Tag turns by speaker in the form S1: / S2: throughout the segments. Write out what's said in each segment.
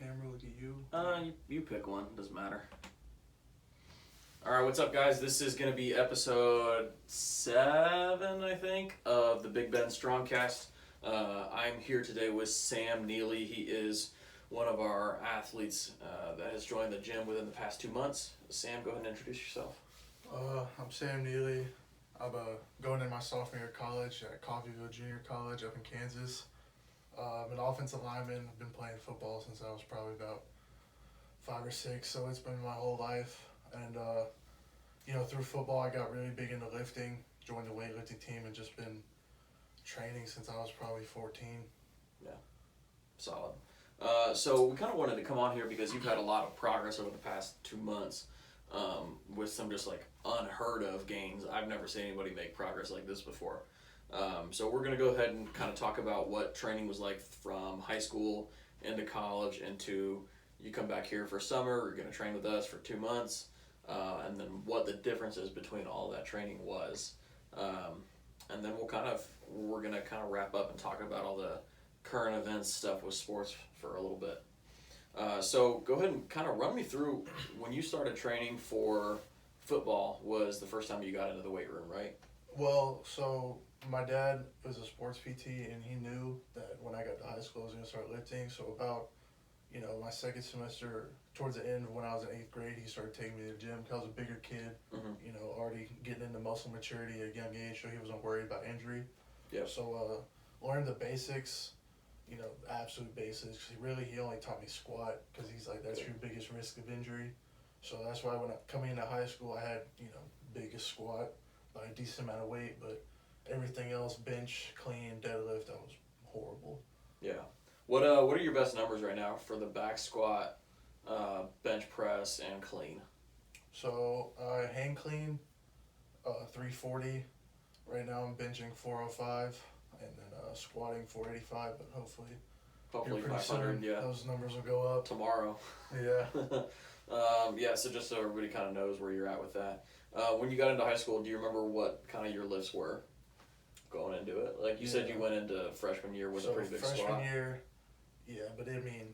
S1: camera, look at you.
S2: You pick one. Doesn't matter. All right, what's up, guys? This is going to be episode 7, I think, of the Big Ben StrongCast. I'm here today with Sam Neely. He is one of our athletes that has joined the gym within the past 2 months. Sam, go ahead and introduce yourself.
S1: I'm Sam Neely. I'm going in my sophomore year of college at Coffeyville Junior College up in Kansas. I'm an offensive lineman. I've been playing football since I was probably about 5 or 6, so it's been my whole life. And, through football, I got really big into lifting, joined the weightlifting team, and just been training since I was probably 14.
S2: Yeah, solid. So we kind of wanted to come on here because you've had a lot of progress over the past 2 months with some just like unheard of gains. I've never seen anybody make progress like this before. So we're going to go ahead and kind of talk about what training was like from high school into college into you come back here for summer, you're going to train with us for 2 months, and then what the differences between all that training was. And then we're going to kind of wrap up and talk about all the current events stuff with sports for a little bit. So go ahead and kind of run me through when you started training for football was the first time you got into the weight room, right?
S1: Well, so my dad was a sports PT, and he knew that when I got to high school I was going to start lifting. So about, my second semester, towards the end when I was in 8th grade, he started taking me to the gym because I was a bigger kid, already getting into muscle maturity at a young age, so he wasn't worried about injury.
S2: Yeah.
S1: So learned the basics, absolute basics. He only taught me squat because he's like, that's your biggest risk of injury. So that's why when I coming into high school, I had, biggest squat by a decent amount of weight, but everything else, bench, clean, deadlift, that was horrible.
S2: Yeah. What are your best numbers right now for the back squat, bench press, and clean?
S1: So hand clean, 340. Right now I'm benching 405, and then squatting 485. But hopefully
S2: 500.
S1: soon,
S2: Yeah.
S1: those numbers will go up
S2: Tomorrow.
S1: Yeah.
S2: So just so everybody kind of knows where you're at with that. When you got into high school, do you remember what kind of your lifts were going into it? Like you said, you went into freshman year with a pretty big
S1: freshman
S2: squat.
S1: Freshman year, yeah, but I mean,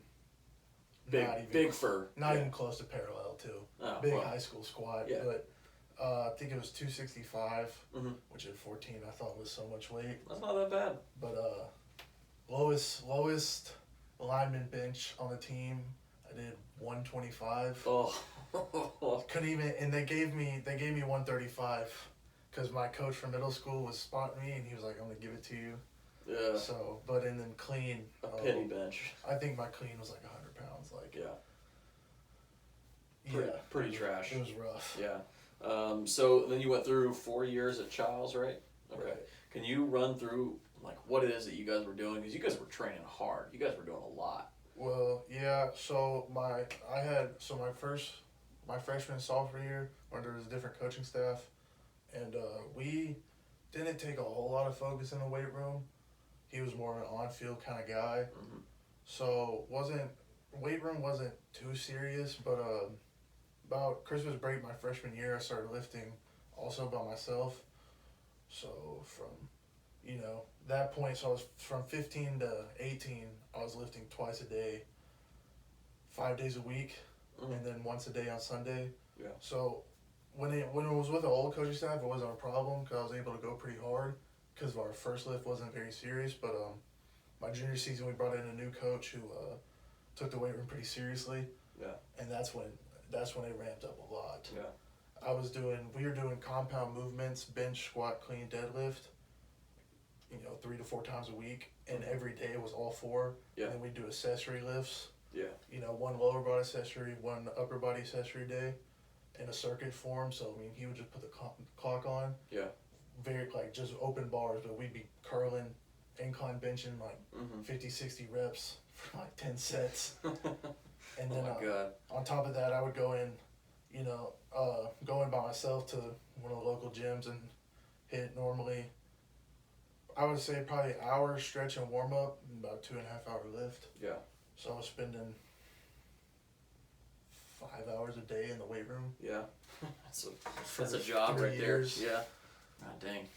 S2: not
S1: even close to parallel to high school squat.
S2: Yeah.
S1: But I think it was 265, which at 14 I thought was so much weight.
S2: That's not that bad.
S1: But lowest lineman bench on the team, I did 125.
S2: Oh.
S1: Couldn't even, and they gave me 135 because my coach from middle school was spotting me, and he was like, I'm gonna give it to you.
S2: Yeah.
S1: So, but and then clean.
S2: A pity bench.
S1: I think my clean was like 100 pounds.
S2: Pretty trash.
S1: It was rough.
S2: Yeah. So then you went through 4 years at Childs, right? Okay.
S1: Right.
S2: Can you run through like what it is that you guys were doing? Because you guys were training hard. You guys were doing a lot.
S1: Well, yeah. So my freshman and sophomore year, when there was a different coaching staff, and we didn't take a whole lot of focus in the weight room. He was more of an on-field kind of guy.
S2: Mm-hmm.
S1: So weight room wasn't too serious, but about Christmas break my freshman year, I started lifting also by myself. So from, that point, so I was from 15 to 18, I was lifting twice a day, 5 days a week, and then once a day on Sunday.
S2: Yeah.
S1: So when it was with the old coaching staff, it wasn't a problem because I was able to go pretty hard because our first lift wasn't very serious. But my junior season, we brought in a new coach who took the weight room pretty seriously.
S2: Yeah.
S1: And that's when it ramped up a lot.
S2: Yeah.
S1: We were doing compound movements, bench, squat, clean, deadlift, 3 to 4 times a week, and every day was all 4.
S2: Yeah.
S1: And then we'd do accessory lifts.
S2: Yeah.
S1: One lower body accessory, one upper body accessory day in a circuit form. So, he would just put the clock on.
S2: Yeah.
S1: Very, just open bars, but we'd be curling, incline benching, 50, 60 reps for 10 sets. And then on top of that, I would go in, go in by myself to one of the local gyms and hit normally, I would say probably an hour stretch and warm up, and about 2.5 hour lift.
S2: Yeah.
S1: So I was spending 5 hours a day in the weight room.
S2: Yeah. That's a job right
S1: years.
S2: There. Yeah. God dang.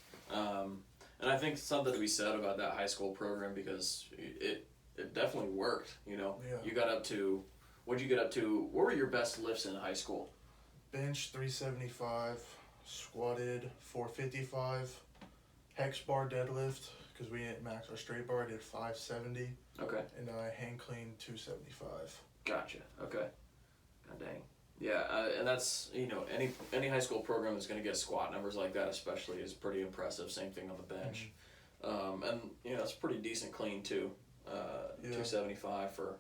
S2: And I think something to be said about that high school program because it it definitely worked. You know,
S1: Yeah.
S2: you got up to, what'd you get up to? What were your best lifts in high school?
S1: Bench 375, squatted 455, hex bar deadlift, because we didn't max our straight bar, I did 570,
S2: Okay.
S1: and hang clean 275.
S2: Gotcha. Okay. God dang. Yeah, and that's, you know, any high school program that's going to get squat numbers like that especially is pretty impressive. Same thing on the bench. And, you know, it's pretty decent clean too. 275 for,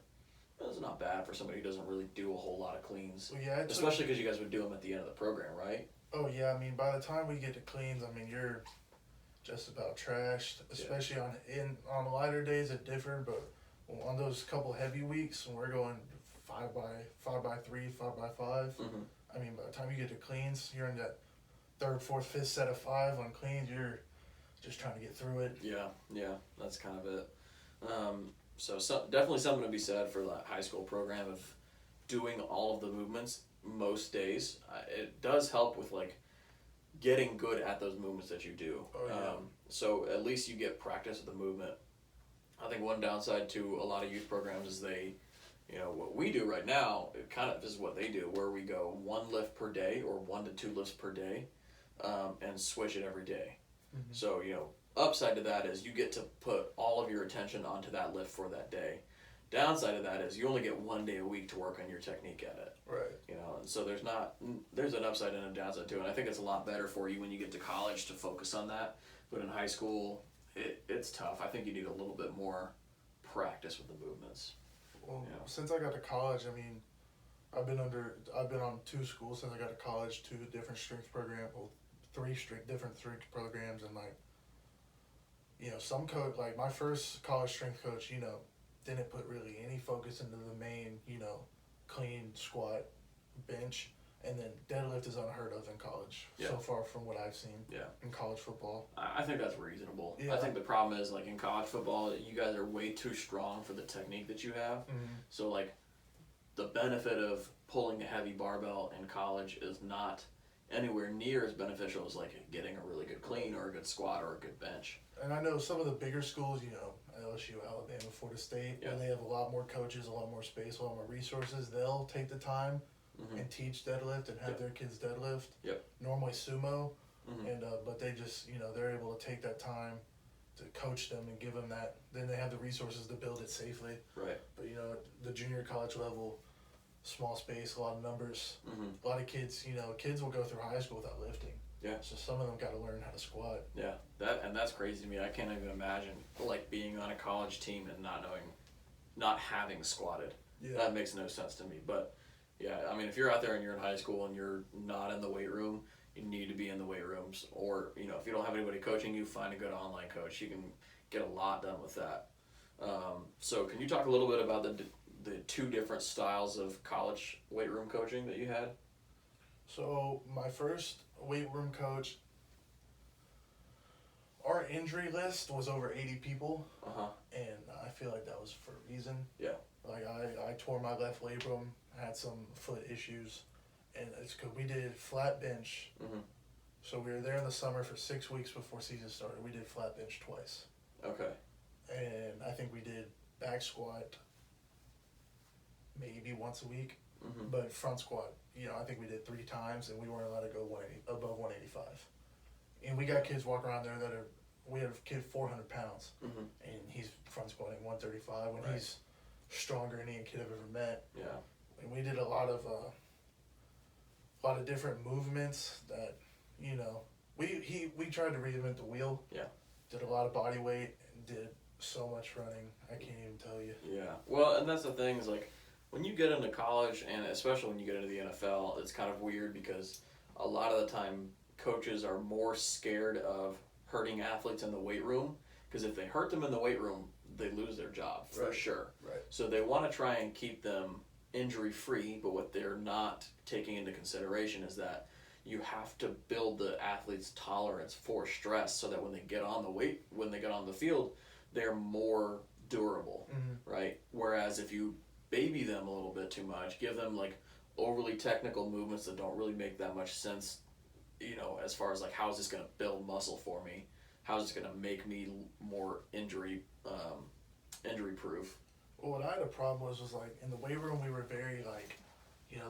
S2: that's not bad for somebody who doesn't really do a whole lot of cleans.
S1: Well, yeah,
S2: especially because you guys would do them at the end of the program, right?
S1: Oh yeah, I mean, by the time we get to cleans, I mean, you're just about trashed, especially on lighter days it different, but on those couple heavy weeks when we're going 5 by 3, 5 by 5, I mean, by the time you get to cleans, you're in that third, fourth, fifth set of 5 on cleans. You're just trying to get through it.
S2: Yeah, that's kind of it. So definitely something to be said for the high school program of doing all of the movements most days. It does help with like getting good at those movements that you do.
S1: Oh, yeah.
S2: So at least you get practice with the movement. I think one downside to a lot of youth programs is they, you know, what we do right now, it kind of is what they do, where we go 1 lift per day or 1 to 2 lifts per day, and switch it every day. So, you know, upside to that is you get to put all of your attention onto that lift for that day. Downside of that is you only get 1 day a week to work on your technique at it.
S1: Right.
S2: You know, and so there's an upside and a downside to it. And I think it's a lot better for you when you get to college to focus on that. But in high school, it's tough. I think you need a little bit more practice with the movements.
S1: Well,
S2: Yeah.
S1: since I got to college, I mean, I've been on 2 schools since I got to college, 2 different strength programs, well, 3 different strength programs, and like, you know, some coach, like my first college strength coach, you know, didn't put really any focus into the main, you know, clean, squat, bench, and then deadlift is unheard of in college so far from what I've seen in college football.
S2: I think that's reasonable.
S1: Yeah.
S2: I think the problem is, like, in college football, you guys are way too strong for the technique that you have. So, like, the benefit of pulling a heavy barbell in college is not anywhere near as beneficial as, like, getting a really good clean or a good squat or a good bench.
S1: And I know some of the bigger schools, you know, LSU, Alabama, Florida State, where they have a lot more coaches, a lot more space, a lot more resources, they'll take the time and teach deadlift and have their kids deadlift. Normally sumo, and but they just, you know, they're able to take that time to coach them and give them that. Then they have the resources to build it safely.
S2: Right.
S1: But you know, the junior college level, small space, a lot of numbers, a lot of kids. You know, kids will go through high school without lifting.
S2: Yeah.
S1: So some of them got to learn how to squat.
S2: Yeah, that's crazy to me. I can't even imagine like being on a college team and not having squatted.
S1: Yeah.
S2: That makes no sense to me. But yeah, I mean, if you're out there and you're in high school and you're not in the weight room, you need to be in the weight rooms. Or, you know, if you don't have anybody coaching you, find a good online coach. You can get a lot done with that. So can you talk a little bit about the 2 different styles of college weight room coaching that you had?
S1: So my first weight room coach, our injury list was over 80 people, and I feel like that was for a reason.
S2: Yeah.
S1: Like I tore my left labrum, had some foot issues, and it's because we did flat bench. So we were there in the summer for 6 weeks before season started. We did flat bench twice.
S2: Okay.
S1: And I think we did back squat maybe once a week, but front squat, you know, I think we did 3 times, and we weren't allowed to go above 185. And we got kids walking around there we had a kid 400 pounds, and he's front squatting 135 when he's stronger than any kid I've ever met.
S2: Yeah.
S1: And we did a lot of different movements that, you know, we tried to reinvent the wheel.
S2: Yeah.
S1: Did a lot of body weight and did so much running. I can't even tell you.
S2: Yeah. Well, and that's the thing is, like, when you get into college, and especially when you get into the NFL, it's kind of weird because a lot of the time coaches are more scared of hurting athletes in the weight room, because if they hurt them in the weight room, they lose their job for sure.
S1: Right.
S2: So they want to try and keep them injury free, but what they're not taking into consideration is that you have to build the athlete's tolerance for stress so that when they get on the field, they're more durable, right? Whereas if you baby them a little bit too much, give them like overly technical movements that don't really make that much sense, you know, as far as like, how is this going to build muscle for me? How is this going to make me more injury proof?
S1: Well, what I had a problem was like in the weight room we were very like,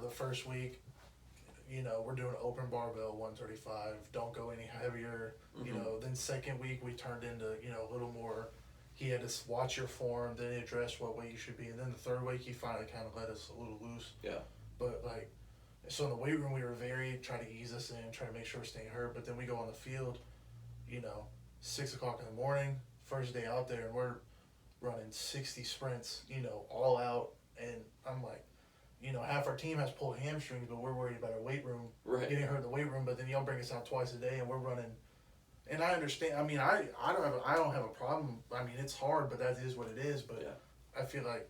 S1: the first week, we're doing open barbell 135, don't go any heavier. Then second week we turned into, a little more. He had to watch your form, then he addressed what weight you should be, and then the third week he finally kind of let us a little loose.
S2: Yeah.
S1: But like, so in the weight room we were very trying to ease us in, trying to make sure we're staying hurt. But then we go on the field, 6 o'clock in the morning, first day out there, and we're running 60 sprints, all out, and I'm like, half our team has pulled hamstrings, but we're worried about our weight room getting hurt in the weight room. But then y'all bring us out twice a day, and we're running. And I understand. I mean, I don't have a problem. I mean, it's hard, but that is what it is. But I feel like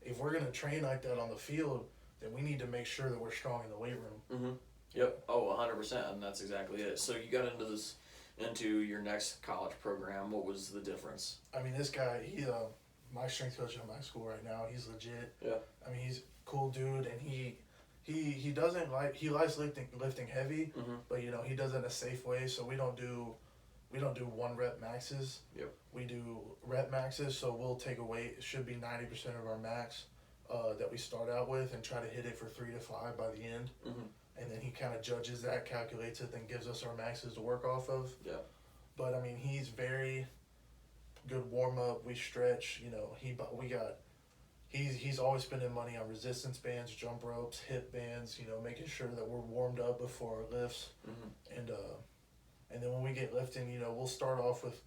S1: if we're gonna train like that on the field, then we need to make sure that we're strong in the weight room.
S2: Mm-hmm. Yep. Oh, 100%, and that's exactly it. So you got into your next college program. What was the difference?
S1: I mean, this guy, he my strength coach at my school right now. He's legit.
S2: Yeah. I
S1: mean, he's a cool dude, and he doesn't like, he likes lifting heavy, but he does it in a safe way. So we don't do 1 rep maxes.
S2: Yep.
S1: We do rep maxes. So we'll take away, it should be 90% of our max that we start out with, and try to hit it for 3 to 5 by the end. And then he kind of judges that, calculates it, then gives us our maxes to work off of.
S2: Yeah.
S1: But I mean, he's very good warm up. We stretch. He's always spending money on resistance bands, jump ropes, hip bands. Making sure that we're warmed up before our lifts. And then when we get lifting, we'll start off with,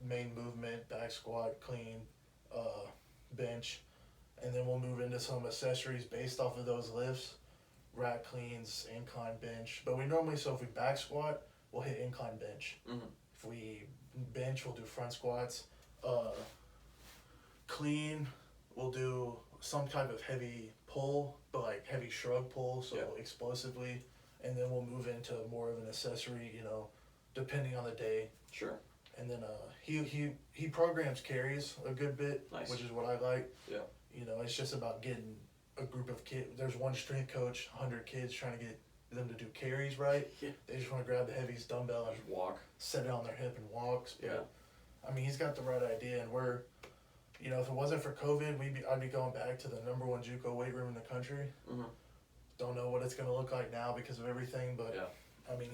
S1: main movement, back squat, clean, bench, and then we'll move into some accessories based off of those lifts. Rack cleans, incline bench. But we normally, so if we back squat, we'll hit incline bench. If we bench, we'll do front squats. Clean, we'll do some type of heavy pull, but like heavy shrug pull, so explosively. And then we'll move into more of an accessory, depending on the day.
S2: Sure.
S1: And then he programs carries a good bit, which is what I like.
S2: Yeah.
S1: It's just about getting a group of kids. There's one strength coach, 100 kids, trying to get them to do carries right.
S2: Yeah.
S1: They just want to grab the heaviest dumbbell and
S2: just walk,
S1: set it on their hip and walk.
S2: Yeah.
S1: I mean, he's got the right idea, and we're, if it wasn't for COVID, I'd be going back to the number 1 JUCO weight room in the country. Don't know what it's going to look like now because of everything, but I mean,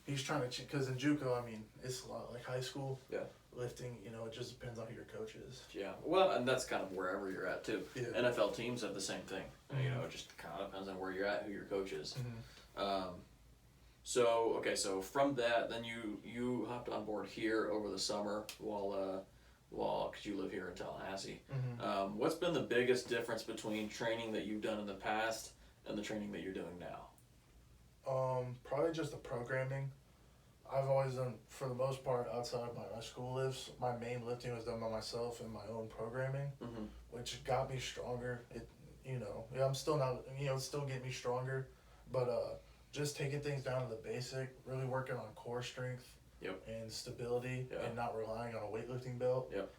S1: he's trying to, because in JUCO, I mean, it's a lot like high school.
S2: Yeah.
S1: Lifting, it just depends on who your coach is.
S2: Yeah, well, and that's kind of wherever you're at too.
S1: Yeah.
S2: NFL teams have the same thing. It just kind of depends on where you're at, who your coach is. So from that, then you hopped on board here over the summer while because you live here in Tallahassee. What's been the biggest difference between training that you've done in the past and the training that you're doing now?
S1: Probably just the programming. I've always done, for the most part, outside of my school lifts, my main lifting was done by myself and my own programming, which got me stronger. I'm still not, it's still getting me stronger, but just taking things down to the basic, really working on core strength and stability and not relying on a weightlifting belt.
S2: Yep.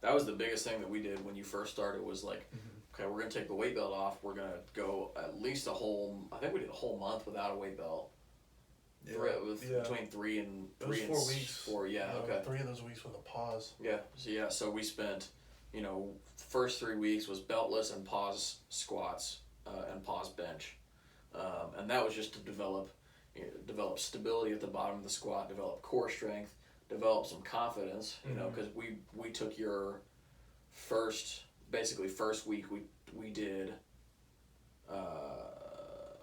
S2: That was the biggest thing that we did when you first started was like, okay, we're going to take the weight belt off. We're going to go at least I think we did a whole month without a weight belt. Between 3 and 4
S1: weeks.
S2: 4, okay.
S1: 3 of those weeks with a pause.
S2: So we spent, first 3 weeks was beltless and pause squats and pause bench, and that was just to develop stability at the bottom of the squat, develop core strength, develop some confidence. Because we took your first week we did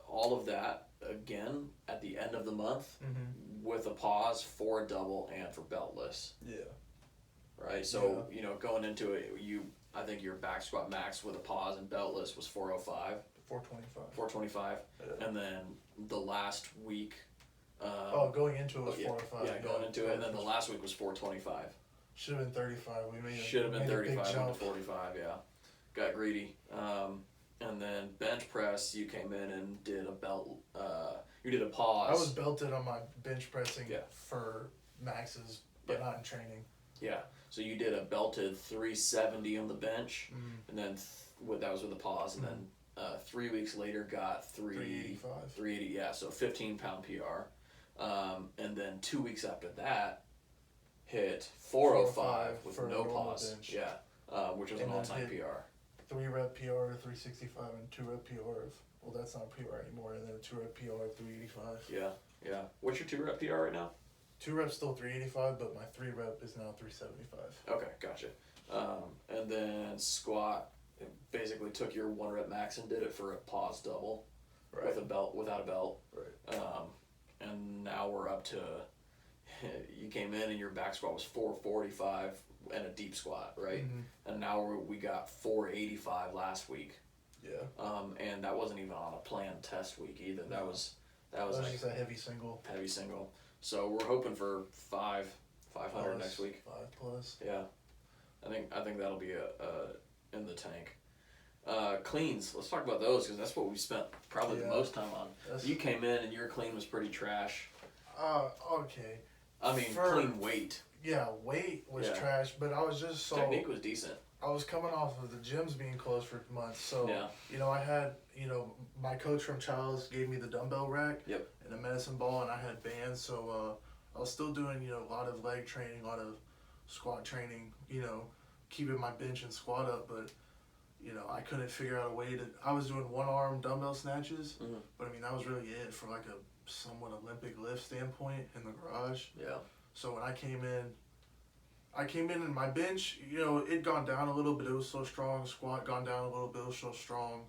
S2: all of that again at the end of the month with a pause for double and for beltless. Right. So going into it, I think your back squat max with a pause and beltless was 405. 425. And then the last week.
S1: Going into it was 405.
S2: Yeah, going into it, and then the last week was 425.
S1: Should have been 35.
S2: Should have been 35 to 45. Yeah, got greedy. And then bench press, you came in and did a belt. You did a pause.
S1: I was belted on my bench pressing for maxes, but not in training.
S2: Yeah. So you did a belted 370 on the bench, and then that was with a pause, and then 3 weeks later got 385. 380. Yeah. So 15-pound PR, and then 2 weeks after that hit 405 with no pause.
S1: Bench.
S2: Yeah. which was
S1: And
S2: an
S1: then
S2: all-time
S1: hit
S2: PR.
S1: 3-rep PR of 365 and 2-rep PR of, well, that's not PR anymore, and then a 2-rep PR of 385.
S2: Yeah. What's your 2-rep PR right now?
S1: 2-rep's still 385, but my 3-rep is now 375.
S2: Okay, gotcha. And then squat, it basically took your 1-rep max and did it for a pause double with a belt, without a belt.
S1: Right.
S2: And now we're up to, you came in and your back squat was 445 and a deep squat, right?
S1: Mm-hmm.
S2: And now we got 485 last week.
S1: Yeah.
S2: And that wasn't even on a planned test week either. That was like
S1: just a heavy single.
S2: Heavy single. So we're hoping for 500
S1: Plus,
S2: next week.
S1: 5+.
S2: Yeah, I think that'll be in the tank. Cleans. Let's talk about those because that's what we spent probably the most time on. You came in and your clean was pretty trash.
S1: Okay.
S2: I mean, clean weight.
S1: Yeah, weight was trash, but I was just
S2: technique was decent.
S1: I was coming off of the gyms being closed for months, so I had my coach from Child's gave me the dumbbell rack and a medicine ball, and I had bands, so I was still doing a lot of leg training, a lot of squat training, keeping my bench and squat up, but I couldn't figure out a way to. I was doing 1-arm dumbbell snatches, but I mean that was really it for like a somewhat Olympic lift standpoint in the garage.
S2: Yeah.
S1: So when I came in and my bench, it'd gone down a little bit. It was so strong. Squat gone down a little bit. It was so strong.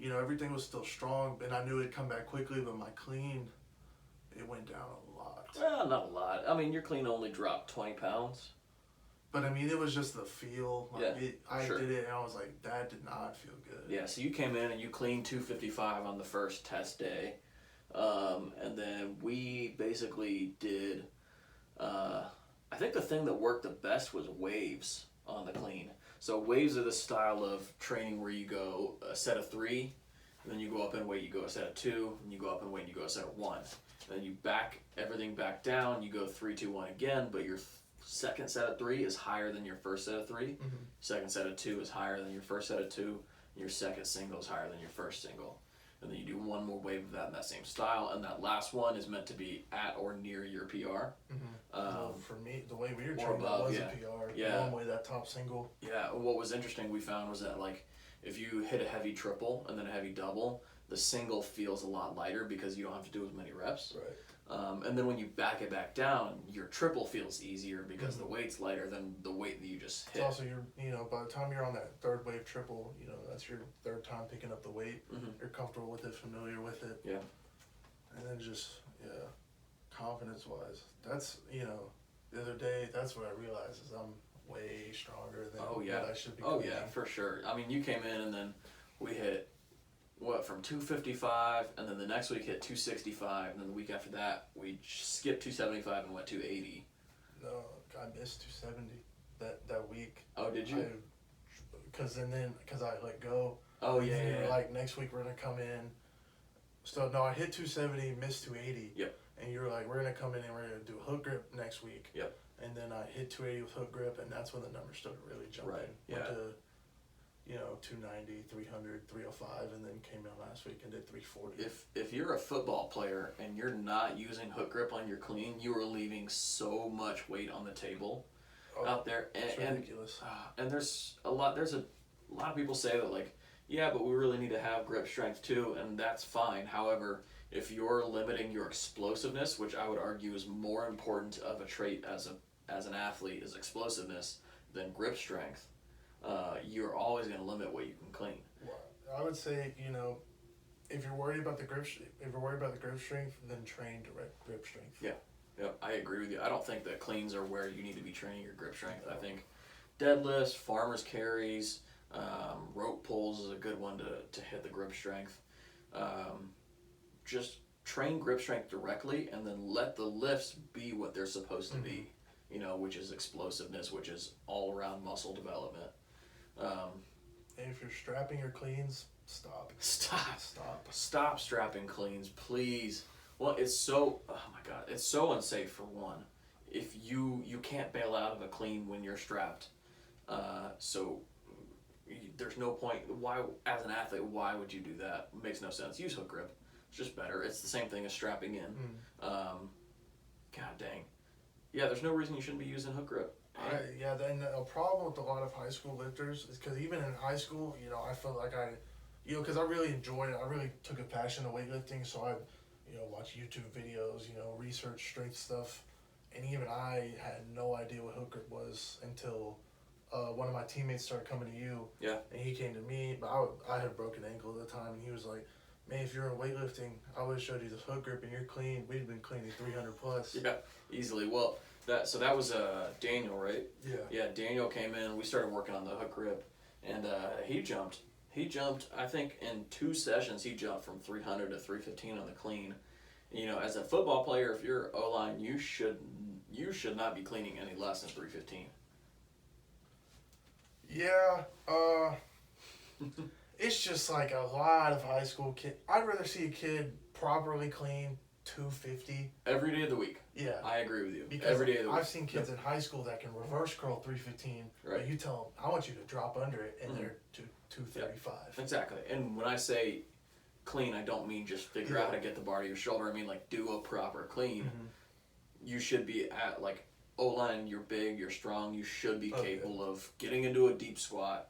S1: Everything was still strong, and I knew it'd come back quickly. But my clean, it went down a lot.
S2: Well, not a lot. I mean, your clean only dropped 20 pounds.
S1: But I mean, it was just the feel.
S2: I
S1: did it, and I was like, that did not feel good.
S2: Yeah. So you came in and you cleaned 255 on the first test day, and then we basically did. I think the thing that worked the best was waves on the clean. So waves are the style of training where you go a set of 3, and then you go up in weight, you go a set of 2, and you go up in weight, and you go a set of 1. And then you back everything back down, you go 3, 2, 1 again, but your second set of 3 is higher than your first set of 3.
S1: Mm-hmm.
S2: Second set of 2 is higher than your first set of 2. And your second single is higher than your first single. And then you do one more wave of that in that same style, and that last one is meant to be at or near your PR.
S1: For me, the way we were
S2: or
S1: training
S2: above,
S1: was
S2: yeah.
S1: a PR.
S2: Yeah.
S1: One way that top single.
S2: Yeah, what was interesting we found was that like if you hit a heavy triple and then a heavy double, the single feels a lot lighter because you don't have to do as many reps.
S1: Right.
S2: And then when you back it back down, your triple feels easier because the weight's lighter than the weight that you just hit.
S1: It's also by the time you're on that third wave triple, that's your third time picking up the weight. You're comfortable with it, familiar with it.
S2: Yeah.
S1: And then just confidence wise, that's the other day, that's what I realized is I'm way stronger than what I should be.
S2: Oh yeah, for sure. I mean, you came in and then we hit from 255, and then the next week hit 265, and then the week after that we skipped 275 and went 280.
S1: No, I missed 270 that week.
S2: Oh, did you?
S1: Because I let go.
S2: Oh yeah.
S1: And you're like, next week we're gonna come in. So no, I hit 270, missed 280.
S2: Yep.
S1: And you were like, we're gonna come in and we're gonna do a hook grip next week.
S2: Yep.
S1: And then I hit 280 with hook grip, and that's when the numbers started really jumping.
S2: Right. Yeah.
S1: Went to 290, 300, 305, and then came in last week and did 340.
S2: If you're a football player and you're not using hook grip on your clean, you are leaving so much weight on the table out there.
S1: It's ridiculous.
S2: And there's a lot of people say that like, yeah, but we really need to have grip strength too, and that's fine. However, if you're limiting your explosiveness, which I would argue is more important of a trait as an athlete is explosiveness than grip strength, you're always going to limit what you can clean.
S1: Well, I would say, if you're worried about the grip strength, then train direct grip strength.
S2: Yeah, I agree with you. I don't think that cleans are where you need to be training your grip strength. I think deadlifts, farmer's carries, rope pulls is a good one to hit the grip strength. Just train grip strength directly, and then let the lifts be what they're supposed to be. Which is explosiveness, which is all around muscle development.
S1: And if you're strapping your cleans, stop.
S2: Stop strapping cleans, please. Well, it's so unsafe for one. If you can't bail out of a clean when you're strapped, so there's no point. Why, as an athlete, why would you do that? It makes no sense. Use hook grip. It's just better. It's the same thing as strapping in. God dang. Yeah, there's no reason you shouldn't be using hook grip.
S1: Then a problem with a lot of high school lifters is because even in high school, I felt like because I really enjoyed it. I really took a passion to weightlifting, so I, watch YouTube videos, research strength stuff, and even I had no idea what hook grip was until one of my teammates started coming to you.
S2: Yeah.
S1: And he came to me, but I had a broken ankle at the time, and he was like, "Man, if you're in weightlifting, I would have showed you this hook grip, and you're clean. We'd been cleaning 300 plus."
S2: Yeah, easily. Well, that was Daniel, right?
S1: Yeah.
S2: Yeah, Daniel came in. We started working on the hook grip, and he jumped. I think in 2 sessions, he jumped from 300 to 315 on the clean. As a football player, if you're O-line, you should not be cleaning any less than 315.
S1: Yeah, it's just like a lot of high school kids. I'd rather see a kid properly clean 250.
S2: Every day of the week.
S1: Yeah.
S2: I agree with you.
S1: Because
S2: every day of the week.
S1: I've seen kids in high school that can reverse curl 315.
S2: Right.
S1: But you tell them, I want you to drop under it, and they're 235.
S2: Yeah, exactly. And when I say clean, I don't mean just figure out how to get the bar to your shoulder. I mean, like, do a proper clean.
S1: Mm-hmm.
S2: You should be at, like, O-line, you're big, you're strong, you should be capable of getting into a deep squat,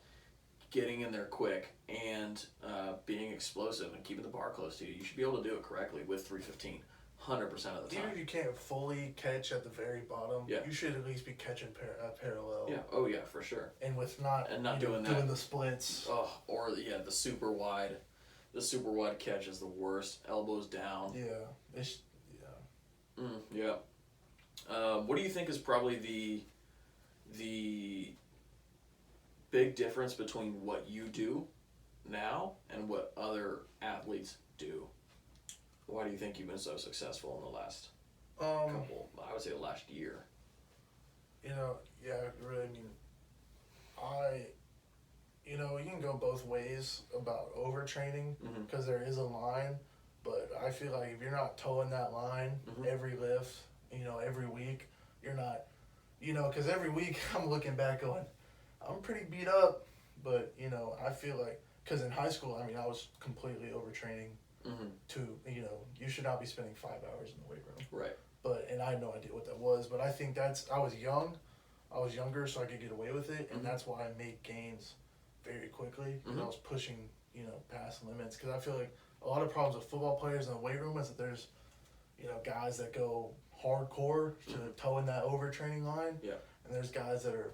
S2: getting in there quick, and being explosive and keeping the bar close to you. You should be able to do it correctly with 315, 100% of the time.
S1: Even if you can't fully catch at the very bottom, you should at least be catching parallel.
S2: Yeah, oh yeah, for sure.
S1: And with not doing the splits.
S2: Oh, or the super wide. The super wide catch is the worst. Elbows down.
S1: Yeah.
S2: Yeah. What do you think is probably the big difference between what you do now and what other athletes do? Why do you think you've been so successful in the last couple, I would say the last year?
S1: Really, you can go both ways about overtraining because there is a line, but I feel like if you're not towing that line every lift, every week, you're not, because every week I'm looking back going, I'm pretty beat up, but, I feel like, because in high school, I was completely overtraining to, you should not be spending 5 hours in the weight room.
S2: Right.
S1: And I had no idea what that was, but I think I was younger, so I could get away with it, and that's why I made gains very quickly, because I was pushing, past limits, because I feel like a lot of problems with football players in the weight room is that there's, guys that go hardcore to towing that overtraining line.
S2: Yeah.
S1: And there's guys that are,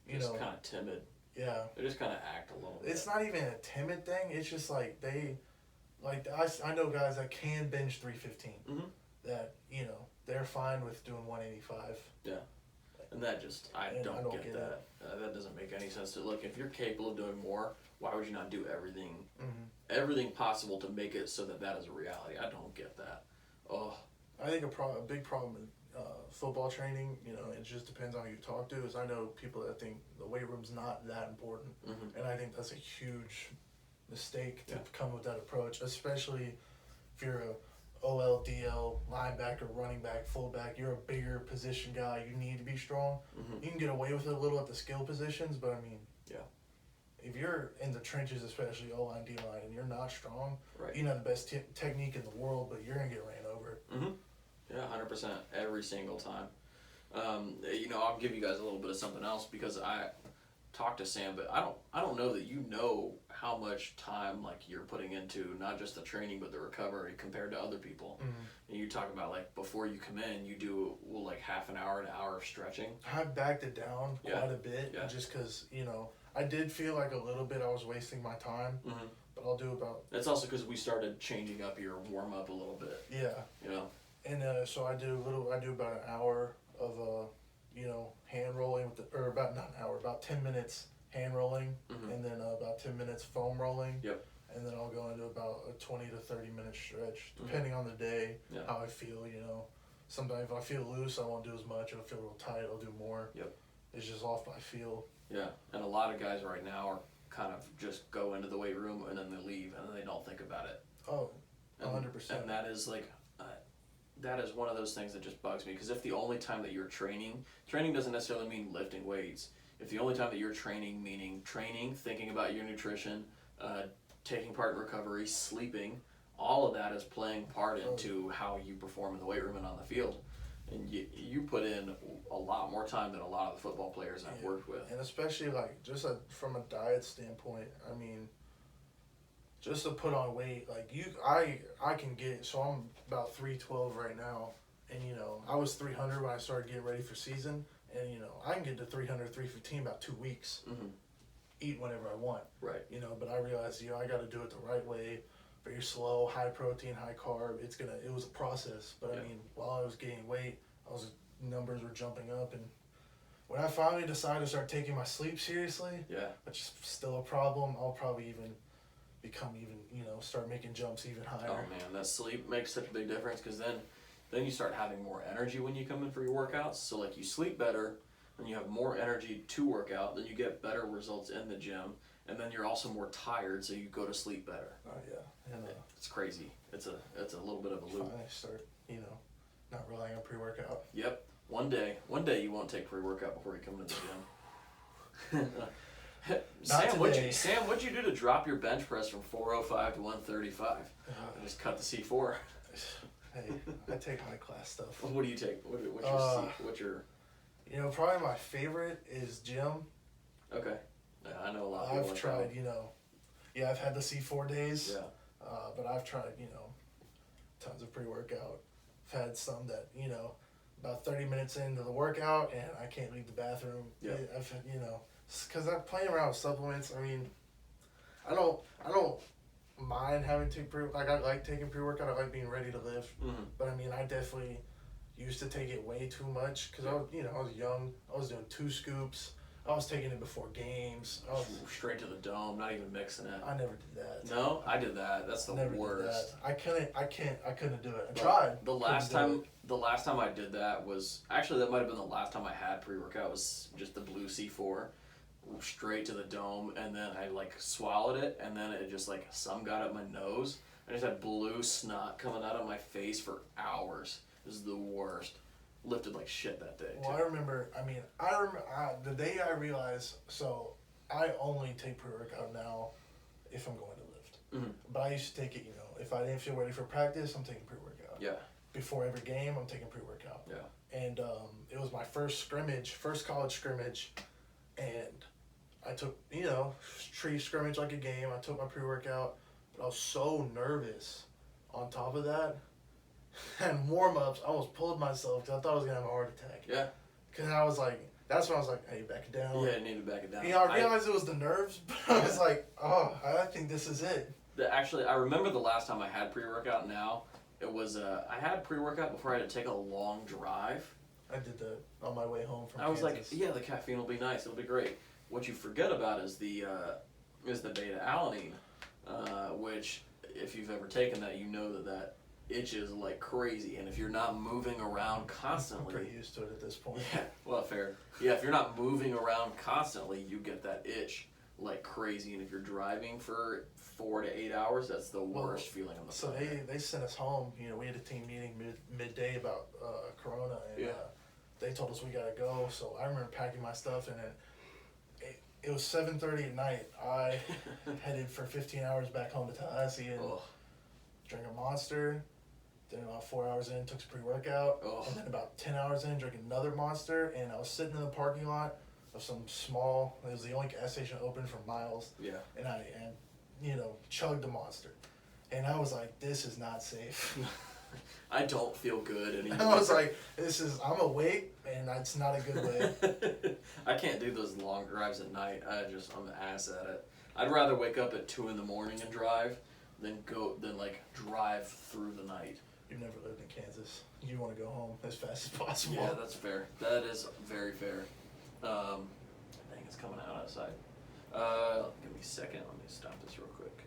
S2: just kind of timid.
S1: Yeah.
S2: They just kind of act a little bit.
S1: It's not even a timid thing. It's just like I know guys that can bench 315. That, they're fine with doing 185.
S2: Yeah. And that just, I don't get that. That doesn't make any sense. Look, if you're capable of doing more, why would you not do everything possible to make it so that is a reality? I don't get that. Oh.
S1: I think a big problem in football training, it just depends on who you talk to, is I know people that think the weight room's not that important, and I think that's a huge mistake to come with that approach, especially if you're a OL, DL, linebacker, running back, fullback, you're a bigger position guy, you need to be strong. You can get away with it a little at the skill positions, but if you're in the trenches, especially O-line, D-line, and you're not strong, you know the best technique in the world, but you're going to get ran over.
S2: Yeah, 100%, every single time. I'll give you guys a little bit of something else, because I talked to Sam, but I don't know that you know how much time you're putting into not just the training but the recovery compared to other people. And you talk about before you come in, you do half an hour of stretching.
S1: I backed it down quite a bit, just because I did feel like a little bit I was wasting my time. But I'll do about.
S2: That's also because we started changing up your warm up a little bit.
S1: Yeah. And so I do about an hour of hand rolling about not an hour, about 10 minutes hand rolling, and then about 10 minutes foam rolling.
S2: Yep.
S1: And then I'll go into about a 20 to 30 minute stretch, depending on the day, how I feel. Sometimes if I feel loose, I won't do as much. If I feel real tight, I'll do more.
S2: Yep.
S1: It's just off by feel.
S2: Yeah, and a lot of guys right now are kind of just go into the weight room and then they leave and then they don't think about it.
S1: Oh, 100%.
S2: And that is that is one of those things that just bugs me, because if the only time that you're training doesn't necessarily mean lifting weights. If the only time that you're training, meaning training, thinking about your nutrition, taking part in recovery, sleeping, all of that is playing part into how you perform in the weight room and on the field. And you put in a lot more time than a lot of the football players I've worked with.
S1: And especially like just from a diet standpoint, I mean, just to put on weight, like I can get, so I'm about 312 right now, and I was 300 when I started getting ready for season, and I can get to 300, 315 about 2 weeks.
S2: Mm-hmm.
S1: Eat whenever I want.
S2: Right.
S1: But I realized, I got to do it the right way, very slow, high protein, high carb. It was a process, but I mean, while I was gaining weight, numbers were jumping up, and when I finally decided to start taking my sleep seriously, which is still a problem, I'll probably start making jumps even higher.
S2: Oh man, that sleep makes such a big difference, because then you start having more energy when you come in for your workouts. So like you sleep better, and you have more energy to work out, then you get better results in the gym, and then you're also more tired, so you go to sleep better.
S1: Oh yeah, and
S2: it's crazy. It's a little bit of a loop.
S1: Finally start, not relying on pre-workout.
S2: Yep. One day you won't take pre-workout before you come into the gym. Sam, what'd you do to drop your bench press from 405 to 135? I just cut the C4.
S1: Hey, I take high class stuff.
S2: What do you take? What's your?
S1: Probably my favorite is gym.
S2: Okay. Yeah, I know a lot of people.
S1: I've tried, I've had the C4 days.
S2: Yeah.
S1: But I've tried, tons of pre-workout. I've had some that, about 30 minutes into the workout and I can't leave the bathroom.
S2: Yeah.
S1: I've had, because I'm playing around with supplements. I mean, I don't mind having to I like taking pre-workout. I like being ready to lift.
S2: Mm-hmm.
S1: But I mean, I definitely used to take it way too much because I was young. I was doing 2 scoops. I was taking it before games.
S2: Straight to the dome, not even mixing it.
S1: I never did that.
S2: No, I did that. That's the worst.
S1: I couldn't do it. I tried.
S2: The last time I did that was actually, that might have been the last time I had pre-workout, was just the blue C4, straight to the dome, and then I swallowed it, and then it just some got up my nose. I just had blue snot coming out of my face for hours. It was the worst. Lifted like shit that day.
S1: Well, I remember the day I realized, so I only take pre-workout now if I'm going to lift.
S2: Mm-hmm.
S1: But I used to take it, if I didn't feel ready for practice, I'm taking pre-workout.
S2: Yeah.
S1: Before every game, I'm taking pre-workout.
S2: Yeah.
S1: And it was my first college scrimmage, and I took, treat scrimmage like a game. I took my pre-workout, but I was so nervous on top of that. And warm-ups, I almost pulled myself because I thought I was going to have a heart attack.
S2: Yeah.
S1: Because I was like, that's when I was like, hey, back it down.
S2: Yeah, I need to back it down.
S1: I realized it was the nerves, but I was like, I think this is it.
S2: Actually, I remember the last time I had pre-workout now. It was, I had pre-workout before I had to take a long drive.
S1: I did that on my way home from
S2: Kansas.
S1: Kansas.
S2: Yeah, the caffeine will be nice. It'll be great. What you forget about is the beta-alanine, which, if you've ever taken that, you know that itches like crazy, and if you're not moving around constantly,
S1: I'm pretty used to it at this point.
S2: Yeah, well, fair. Yeah, if you're not moving around constantly, you get that itch like crazy, and if you're driving for 4 to 8 hours, that's the worst feeling on the planet.
S1: So they sent us home. We had a team meeting midday about Corona, and they told us we gotta go. So I remember packing my stuff, and then it was 7:30 at night. I headed for 15 hours back home to Tallahassee and drank a Monster. Then about 4 hours in, took some pre-workout. And then about 10 hours in, drank another Monster. And I was sitting in the parking lot of some small, it was the only gas station open for miles.
S2: Yeah.
S1: And I chugged the Monster. And I was like, this is not safe.
S2: I don't feel good anymore.
S1: I was like, I'm awake, and that's not a good way.
S2: I can't do those long drives at night. I'm an ass at it. I'd rather wake up at 2 in the morning and drive than drive through the night.
S1: You've never lived in Kansas. You want to go home as fast as possible.
S2: Yeah, that's fair. That is very fair. I think it's coming out outside. Give me a second. Let me stop this real quick.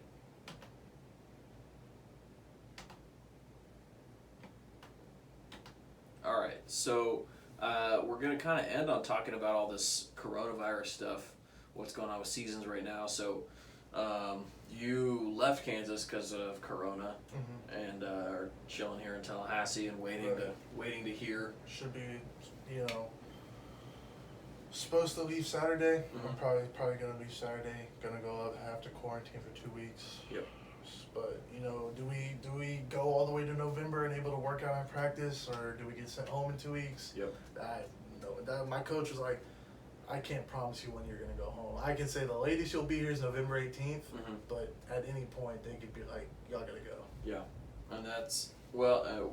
S2: All right, so we're going to kind of end on talking about all this coronavirus stuff, what's going on with seasons right now. So you left Kansas because of Corona, and are chilling here in Tallahassee and waiting to hear.
S1: Should be, supposed to leave Saturday. I'm probably gonna leave Saturday. Gonna go up, have to quarantine for 2 weeks.
S2: Yep.
S1: But do we go all the way to November and able to work out in practice, or do we get sent home in 2 weeks?
S2: Yep.
S1: My coach was like, I can't promise you when you're gonna go home. I can say the latest you'll be here is November 18th, but at any point they could be like, y'all gotta go.
S2: Yeah, and that's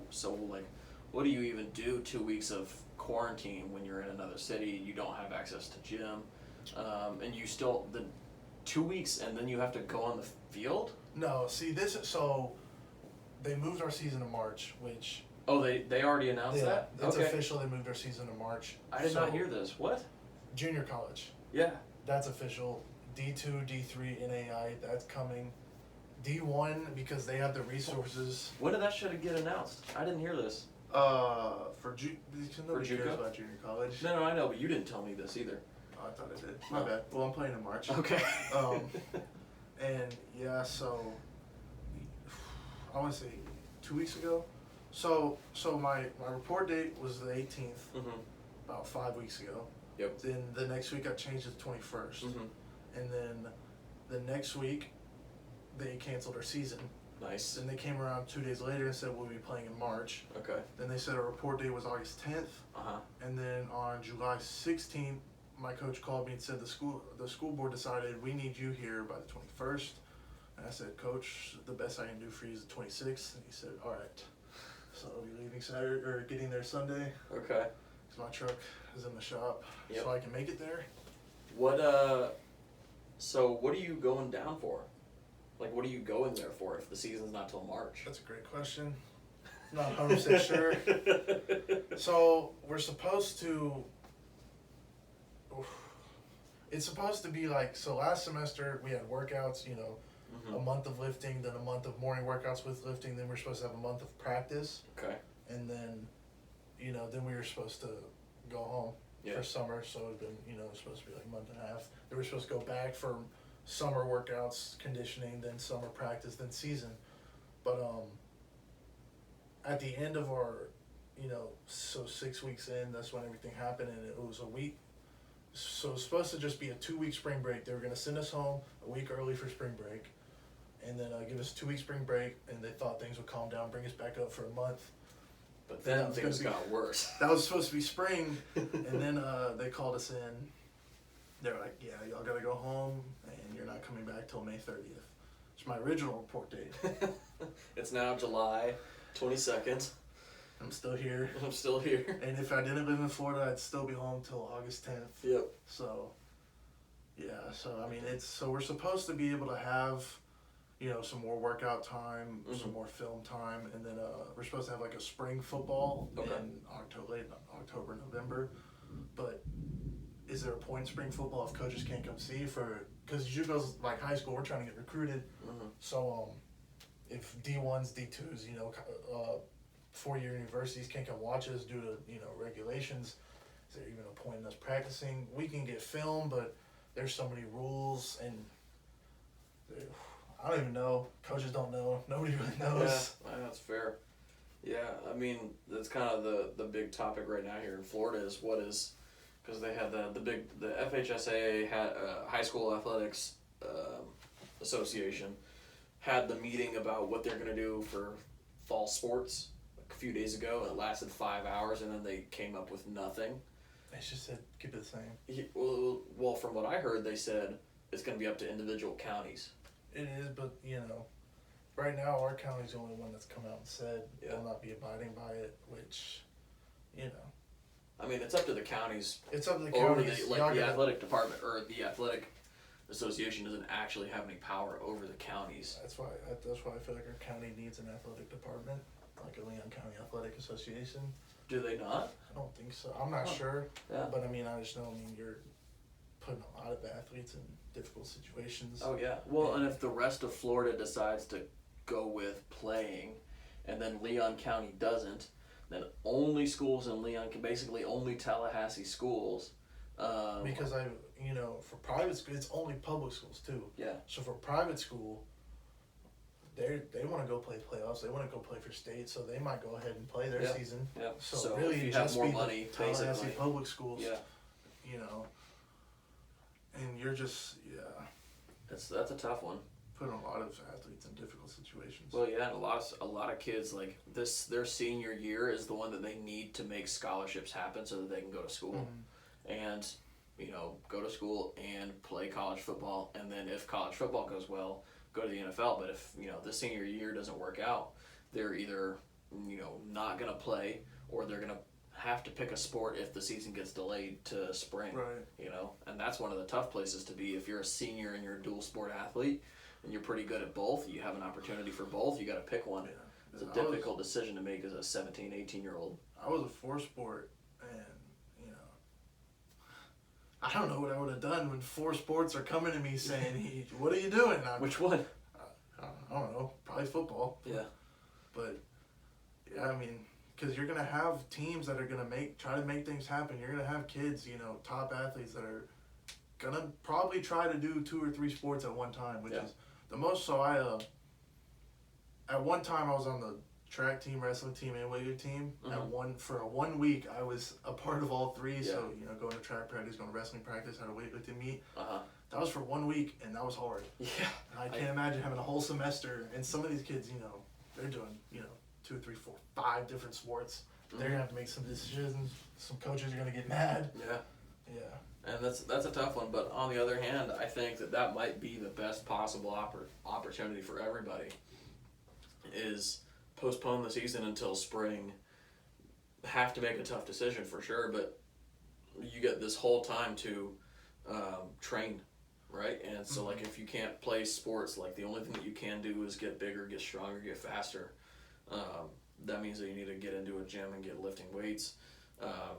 S2: so like, what do you even do 2 weeks of quarantine when you're in another city? You don't have access to gym, and you still the 2 weeks, and then you have to go on the field.
S1: No, see so they moved our season to March, which.
S2: Oh, they already announced that?
S1: It's
S2: okay.
S1: official. They moved our season to March.
S2: I did not hear this. What?
S1: Junior college.
S2: Yeah.
S1: That's official. D2, D3, NAI, that's coming. D1, because they have the resources.
S2: When did that shit get announced? I didn't hear this.
S1: Nobody cares
S2: JUCO?
S1: about junior college.
S2: No, I know, but you didn't tell me this either.
S1: Oh, I thought I did. My bad. Well, I'm playing in March.
S2: Okay.
S1: And yeah, so I want to say 2 weeks ago. So my report date was the 18th, about 5 weeks ago.
S2: Yep.
S1: Then the next week I changed it to the 21st. And then the next week they canceled our season.
S2: Nice.
S1: Then they came around 2 days later and said we'll be playing in March.
S2: Okay.
S1: Then they said our report date was August 10th. And then on July 16th, my coach called me and said the school board decided we need you here by the 21st. And I said, Coach, the best I can do for you is the 26th. And he said, all right. So I'll be leaving Saturday, or getting there Sunday.
S2: Okay.
S1: Because my truck is in the shop, so I can make it there.
S2: So what are you going down for? Like, what are you going there for if the season's not till March?
S1: That's a great question. Not 100% sure. So we're supposed to. It's supposed to be like, so last semester we had workouts, a month of lifting, then a month of morning workouts with lifting, then we're supposed to have a month of practice.
S2: Okay.
S1: And then, then we were supposed to go home for summer, so it'd been, it was supposed to be like a month and a half. Then we were supposed to go back for summer workouts, conditioning, then summer practice, then season. But at the end of our, so 6 weeks in, that's when everything happened, and it was a week. So it was supposed to just be a 2 week spring break. They were going to send us home a week early for spring break, and then give us 2 week spring break, and they thought things would calm down, bring us back up for a month.
S2: But then things got worse.
S1: That was supposed to be spring, and then they called us in. They were like, yeah, y'all got to go home, and you're not coming back till May 30th. It's my original report date.
S2: It's now July 22nd.
S1: I'm still here.
S2: I'm still here.
S1: And if I didn't live in Florida, I'd still be home till August 10th.
S2: Yep.
S1: So, yeah. So, I mean, so we're supposed to be able to have, some more workout time, some more film time, and then we're supposed to have like a spring football in late October, November. But is there a point in spring football if coaches can't come see because JUCO's like high school, we're trying to get recruited. So, if D1s, D2s, 4-year universities can't come watch us due to regulations, is there even a point in us practicing? We can get film, but there's so many rules, and I don't even know. Coaches don't know. Nobody really knows.
S2: Yeah, that's fair. Yeah, I mean, that's kind of the big topic right now here in Florida is because they had the FHSAA High School Athletics Association had the meeting about what they're going to do for fall sports a few days ago, and it lasted 5 hours, and then they came up with nothing.
S1: They just said keep it the same.
S2: Well, from what I heard, they said it's going to be up to individual counties.
S1: It is, but right now our county's the only one that's come out and said will not be abiding by it, which,
S2: I mean, it's up to the counties.
S1: It's up to the
S2: Over
S1: counties.
S2: the athletic department or the athletic association doesn't actually have any power over the counties.
S1: That's why I feel like our county needs an athletic department, like a Leon County Athletic Association.
S2: Do they not?
S1: I don't think so. I'm not sure.
S2: Yeah.
S1: But I mean, I just know. I mean, you're putting a lot of athletes in difficult situations.
S2: Oh yeah. Well, and if the rest of Florida decides to go with playing, and then Leon County doesn't, then only schools in Leon can basically only Tallahassee schools.
S1: Because for private school, it's only public schools too.
S2: Yeah.
S1: So for private school, they want to go play playoffs. They want to go play for state, so they might go ahead and play their season.
S2: Yeah.
S1: So
S2: if
S1: really,
S2: you
S1: just
S2: have more
S1: be
S2: money,
S1: the Tallahassee
S2: basically.
S1: public schools.
S2: Yeah.
S1: And you're just
S2: That's a tough one
S1: put a lot of athletes in difficult situations.
S2: Well, yeah, and a lot of kids like this. Their senior year is the one that they need to make scholarships happen so that they can go to school, and go to school and play college football. And then if college football goes well, go to the NFL. But if the senior year doesn't work out, they're either not gonna play or they're gonna have to pick a sport if the season gets delayed to spring.
S1: Right.
S2: And that's one of the tough places to be if you're a senior and you're a dual sport athlete and you're pretty good at both. You have an opportunity for both. You got to pick one.
S1: Yeah.
S2: It's a difficult decision to make as a 17, 18-year-old.
S1: I was a 4-sport, and I don't know what I would have done when 4 sports are coming to me saying, "Hey, what are you doing?"
S2: Which one?
S1: I don't know. Probably football.
S2: Yeah.
S1: But yeah, I mean, because you're gonna have teams that are gonna try to make things happen. You're gonna have kids, top athletes that are gonna probably try to do 2 or 3 sports at one time, which is the most. So at one time I was on the track team, wrestling team, and weighted team. For 1 week I was a part of all 3.
S2: Yeah.
S1: So going to track practice, going to wrestling practice, had a weightlifting meet.
S2: Uh-huh.
S1: That was for 1 week, and that was hard.
S2: Yeah.
S1: And I can't imagine having a whole semester, and some of these kids, they're doing 2, 3, 4, 5 different sports. They're gonna have to make some decisions. Some coaches are gonna get mad.
S2: Yeah.
S1: Yeah.
S2: And that's a tough one. But on the other hand, I think that might be the best possible opportunity for everybody. Is postpone the season until spring. Have to make a tough decision for sure, but you get this whole time to train, right? And so like if you can't play sports, like the only thing that you can do is get bigger, get stronger, get faster. That means that you need to get into a gym and get lifting weights.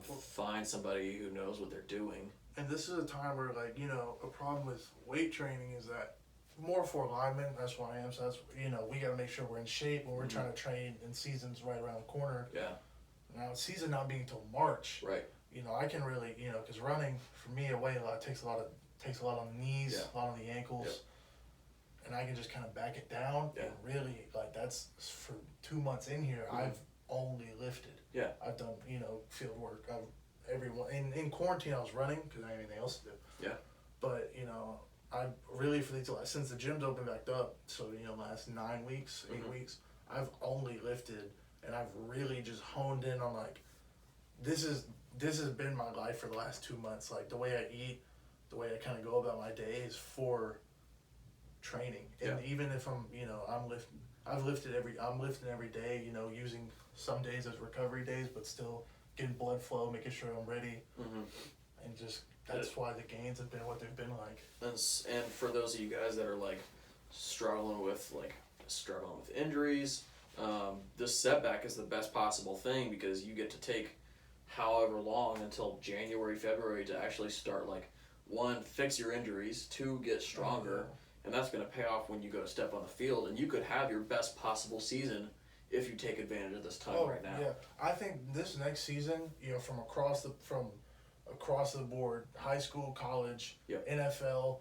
S2: Find somebody who knows what they're doing.
S1: And this is a time where, a problem with weight training is that more for linemen, that's what I am. So that's, we got to make sure we're in shape when we're trying to train, and season's right around the corner.
S2: Yeah.
S1: Now, season not being till March.
S2: Right.
S1: I can really, because running for me away a lot takes a lot on the knees, a lot on the ankles.
S2: Yep.
S1: And I can just kind of back it down.
S2: Yeah.
S1: And really, that's for 2 months in here, I've only lifted.
S2: Yeah.
S1: I've done, field work. In quarantine, I was running because I didn't have anything else to do.
S2: Yeah.
S1: But, I really, since the gym's opened back up, so, last 9 weeks, 8 weeks, I've only lifted, and I've really just honed in on, this has been my life for the last 2 months. Like, the way I eat, the way I kind of go about my day is for training. And even if I'm lifting every day, using some days as recovery days, but still getting blood flow, making sure I'm ready. And just, that's why the gains have been what they've been like.
S2: And for those of you guys that are struggling with injuries, this setback is the best possible thing, because you get to take however long until January, February to actually start, 1, fix your injuries, 2, get stronger, and that's going to pay off when you go to step on the field, and you could have your best possible season if you take advantage of this time right now.
S1: Yeah, I think this next season, from across the board, high school, college, NFL,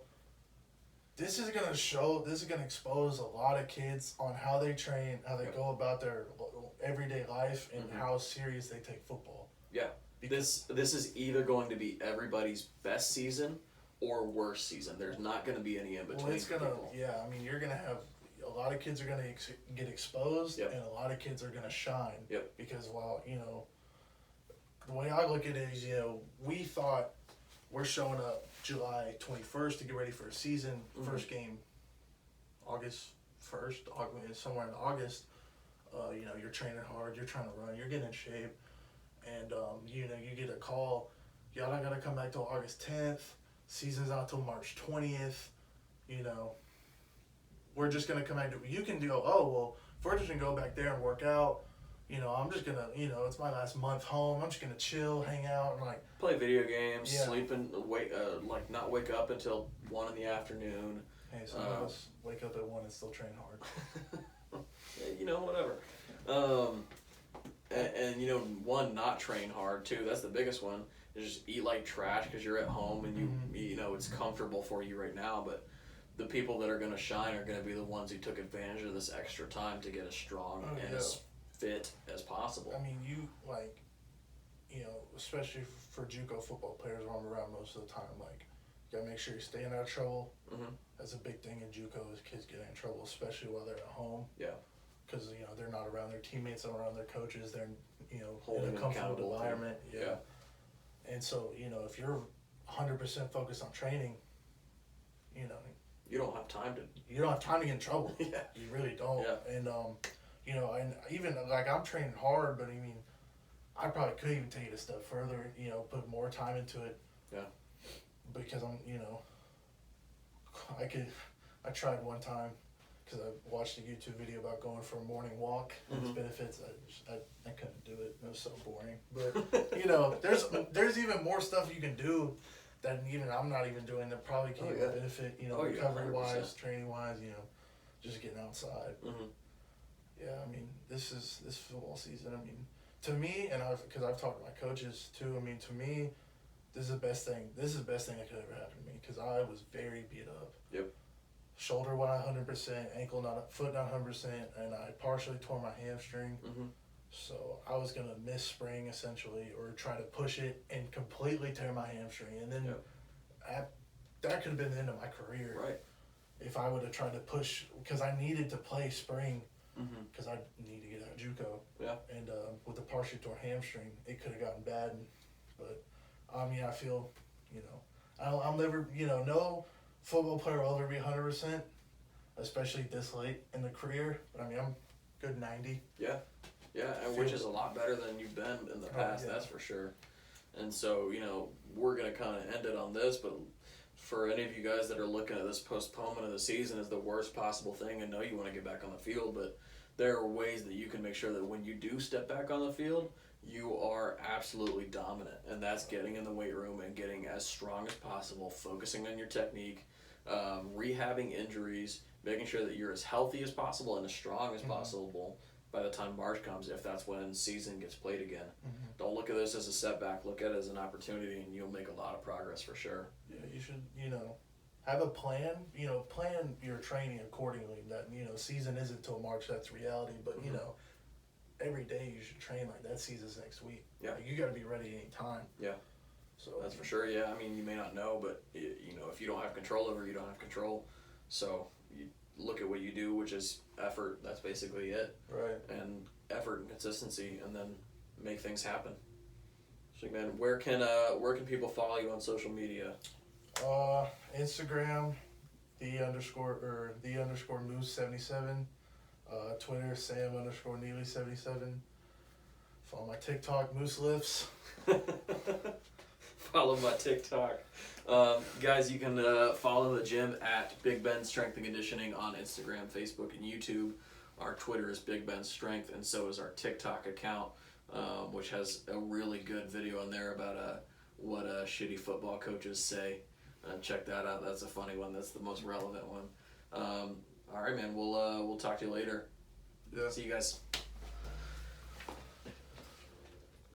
S1: this is going to expose a lot of kids on how they train, how they go about their everyday life, and how serious they take football.
S2: Yeah. This is either going to be everybody's best season or worst season. There's not going to be any in between.
S1: Well, it's going to, you're going to have, a lot of kids are going to get exposed, and a lot of kids are going to shine. Because, the way I look at it is, we thought we're showing up July 21st to get ready for a season. First game, August 1st, somewhere in August. You're training hard, you're trying to run, you're getting in shape. And, you get a call, y'all not going to come back till August 10th. Season's not till March 20th. We're just going to come back to, you can go, if we're just going to go back there and work out, I'm just going to, it's my last month home. I'm just going to chill, hang out, and
S2: play video games, sleep and not wake up until 1 in the afternoon.
S1: Hey, some of us wake up at 1 and still train hard.
S2: Whatever. And one, not train hard too. That's the biggest one. Is just eat like trash because you're at home and you it's comfortable for you right now. But the people that are going to shine are going to be the ones who took advantage of this extra time to get as strong and as fit as possible.
S1: I mean, especially for JUCO football players where I'm around most of the time, You gotta make sure you're staying out of trouble.
S2: Mm-hmm.
S1: That's a big thing in JUCO is kids getting in trouble, especially while they're at home.
S2: Yeah.
S1: Because they're not around their teammates, not around their coaches. They're
S2: Holding
S1: in a
S2: them
S1: comfortable
S2: accountable,
S1: environment. Yeah. And so if you're 100% focused on training,
S2: you don't have time to.
S1: You don't have time to get in trouble.
S2: Yeah.
S1: You really don't.
S2: Yeah.
S1: And and even like I'm training hard, but I mean, I probably could even take it a step further. Put more time into it.
S2: Yeah.
S1: Because I'm, I tried one time because I watched a YouTube video about going for a morning walk and its benefits. I couldn't do it. It was so boring. But there's even more stuff you can do that even I'm not even doing that probably can benefit. Recovery wise, training wise. Just getting outside.
S2: Mm-hmm.
S1: Yeah, I mean, this football season. I mean, to me, and because I've talked to my coaches too. I mean, to me, this is the best thing. This is the best thing that could ever happen to me because I was very beat up.
S2: Yep.
S1: Shoulder went 100%, foot not 100%, and I partially tore my hamstring.
S2: Mm-hmm.
S1: So I was gonna miss spring essentially, or try to push it and completely tear my hamstring, and then that could have been the end of my career.
S2: Right.
S1: If I would have tried to push, because I needed to play spring.
S2: Mm-hmm.
S1: Because I need to get out of JUCO.
S2: Yeah.
S1: And with the partially torn hamstring, it could have gotten bad. But I mean, I feel, I'll never, no football player will ever be 100%, especially this late in the career. But I mean, I'm good 90.
S2: Yeah. Yeah, and which is a lot better than you've been in the past, that's for sure. And so, we're going to kind of end it on this, but for any of you guys that are looking at this postponement of the season as the worst possible thing, and know you want to get back on the field, but there are ways that you can make sure that when you do step back on the field, you are absolutely dominant. And that's getting in the weight room and getting as strong as possible, focusing on your technique, rehabbing injuries, making sure that you're as healthy as possible and as strong as possible by the time March comes, if that's when season gets played again.
S1: Mm-hmm.
S2: Don't look at this as a setback. Look at it as an opportunity, and you'll make a lot of progress for sure.
S1: Yeah, you should, have a plan. Plan your training accordingly. That, season isn't until March, that's reality. But, every day you should train like that season's next week.
S2: Yeah.
S1: Like, you got to be ready anytime.
S2: Yeah.
S1: So
S2: that's for sure. Yeah, I mean, you may not know, but, if you don't have control over it, you don't have control. So you look at what you do, which is effort. That's basically it.
S1: Right.
S2: And effort and consistency, and then make things happen. So, man, where can people follow you on social media?
S1: Instagram, the_Moose 77. Twitter, Sam_Neely 77. Follow my TikTok, Moose Lifts.
S2: Follow my TikTok. Guys, you can follow the gym at Big Ben Strength and Conditioning on Instagram, Facebook, and YouTube. Our Twitter is Big Ben Strength, and so is our TikTok account, which has a really good video on there about what shitty football coaches say. Check that out. That's a funny one. That's the most relevant one. All right, man. We'll talk to you later.
S1: Yeah.
S2: See you guys.